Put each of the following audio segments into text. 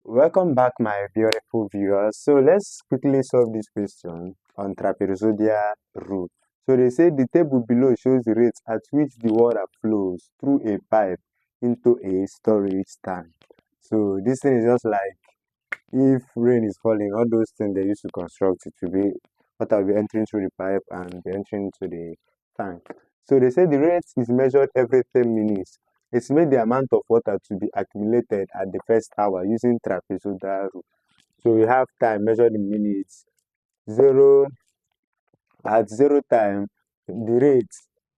Welcome back, my beautiful viewers. So let's quickly solve this question on trapezoidal rule. So they say the table below shows the rate at which the water flows through a pipe into a storage tank. So this thing is just like if rain is falling, all those things they used to construct it to be water will be entering through the pipe and be entering into the tank. So they say the rate is measured every 10 minutes. Estimate the amount of water to be accumulated at the first hour using trapezoidal rule. So we have time measured in minutes. At zero time, the rate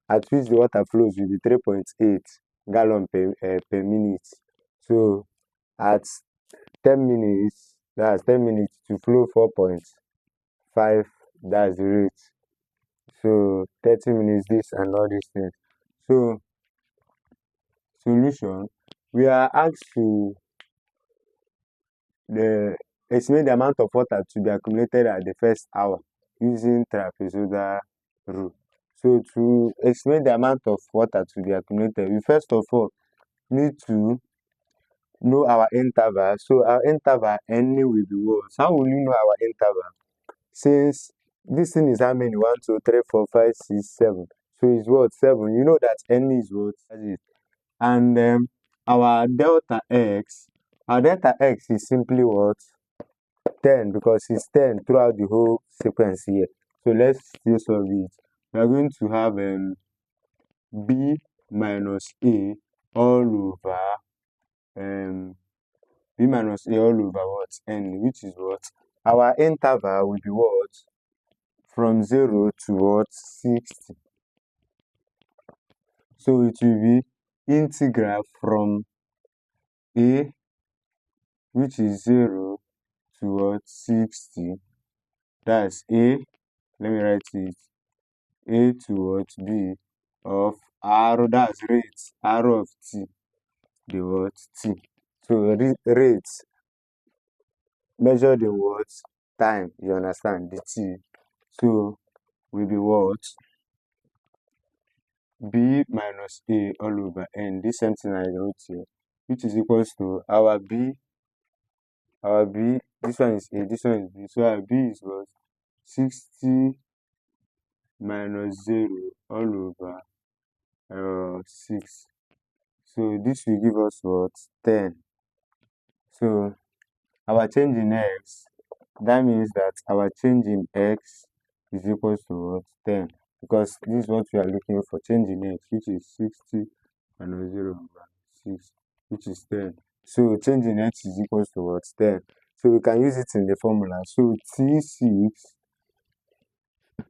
at which the water flows will be 3.8 gallon per minute. So at 10 minutes, that's 10 minutes to flow 4.5, that's the rate. So 30 minutes, this and all these things. So solution, we are asked to estimate the amount of water to be accumulated at the first hour using trapezoidal rule. So to estimate the amount of water to be accumulated, we first of all need to know our interval. So our interval N will be what? How will you know our interval? Since this thing is how many? 1, 2, 3, 4, 5, 6, 7. So it's what? 7. You know that N is what? And our delta x is simply what? 10, because it's 10 throughout the whole sequence here. So let's still solve it. We are going to have b minus a all over b minus a all over what? N, which is what? Our interval will be what? From 0 to what? 60. So it will be integral from a, which is 0, to what? 60. That's a, let me write it, a to what? B of r, that's rate, r of t, the what? T. So rate measured in what? Time, you understand, the t. So will be what? b minus a all over n, this same thing I wrote here, which is equals to our b, this one is a, this one is b. So our b is what? 60 minus 0 all over 6. So this will give us what? 10. So our change in x, that means that our change in x is equals to what? 10. Because this is what we are looking for, change in x, which is 60 minus 0 over 6, which is 10. So change in x is equals to what? 10. So we can use it in the formula. So T6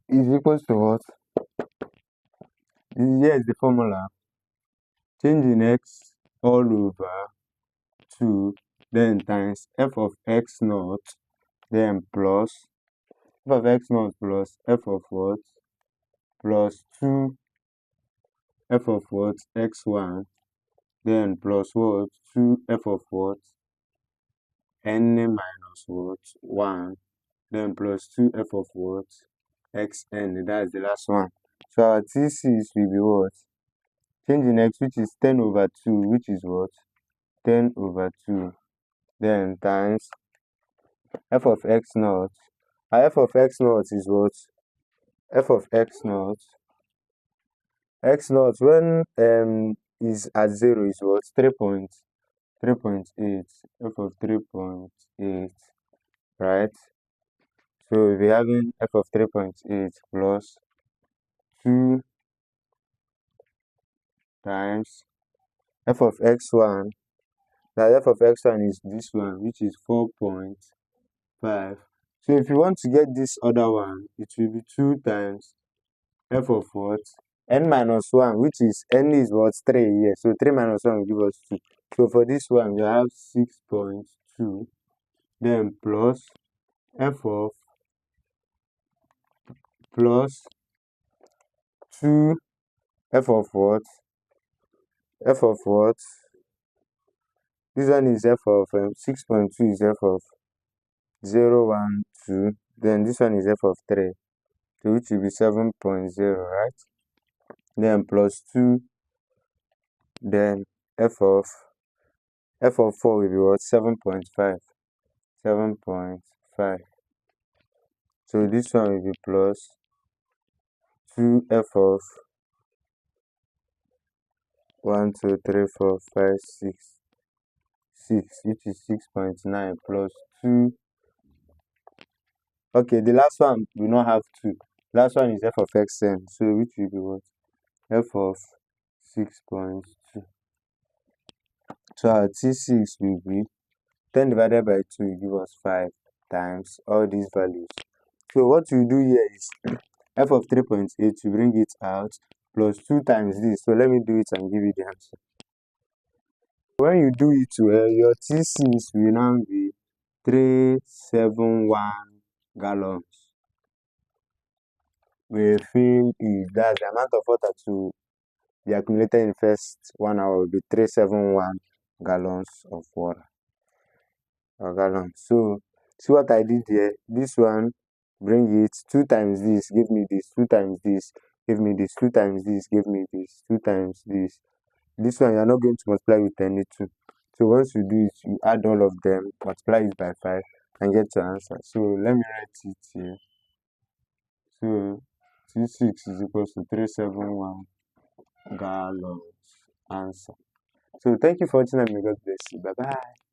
is equals to what? Here is the formula. Change in x all over 2, then times f of x naught, then plus f of x naught plus f of what? Plus 2 f of what? X1, then plus what? 2 f of what? N minus what? 1, then plus 2 f of what? Xn, that's the last one. So our T6 will be what? Change in x, which is 10 over 2, which is what? 10 over 2, then times f of x naught. Our f of x naught is what? F of x naught when is at 0 is what? 3.8. F of 3.8, right? So we'll be having f of 3.8 plus 2 times f of x1. Now f of x1 is this one, which is 4.5. So if you want to get this other one, it will be 2 times f of what? N minus 1, which is n is what? 3 here. So 3 minus 1 will give us 2. So for this one, we have 6.2. Then plus f of plus 2 f of what? F of what? This one is f of 6.2 is f of 0, 1, 2. Then this one is f of 3. So which will be 7.0, right? Then plus 2, then f of f of 4 will be what? 7.5. 7.5. So this one will be plus 2f of 1, 2, 3, 4, 5, 6, 6, which is 6.9 plus 2. Okay, the last one will not have 2. Last one is f of xn. So which will be what? F of 6.2. So our T6 will be 10 divided by 2 will give us 5 times all these values. So what you do here is f of 3.8, you bring it out, plus 2 times this. So let me do it and give you the answer. When you do it well, your T6 will now be 371 gallons. We feel that's the amount of water to be accumulated in the first 1 hour will be 371 gallons of water or gallons. So see what I did here. This one, bring it 2 times this, give me this, 2 times this, give me this, 2 times this, give me this, 2 times this. This one you are not going to multiply with any 2. So once you do it, you add all of them, multiply it by 5, and get your answer. So let me write it here. So T6 is equal to 371 gallons. Answer. So thank you for watching and may God bless you. Bye bye.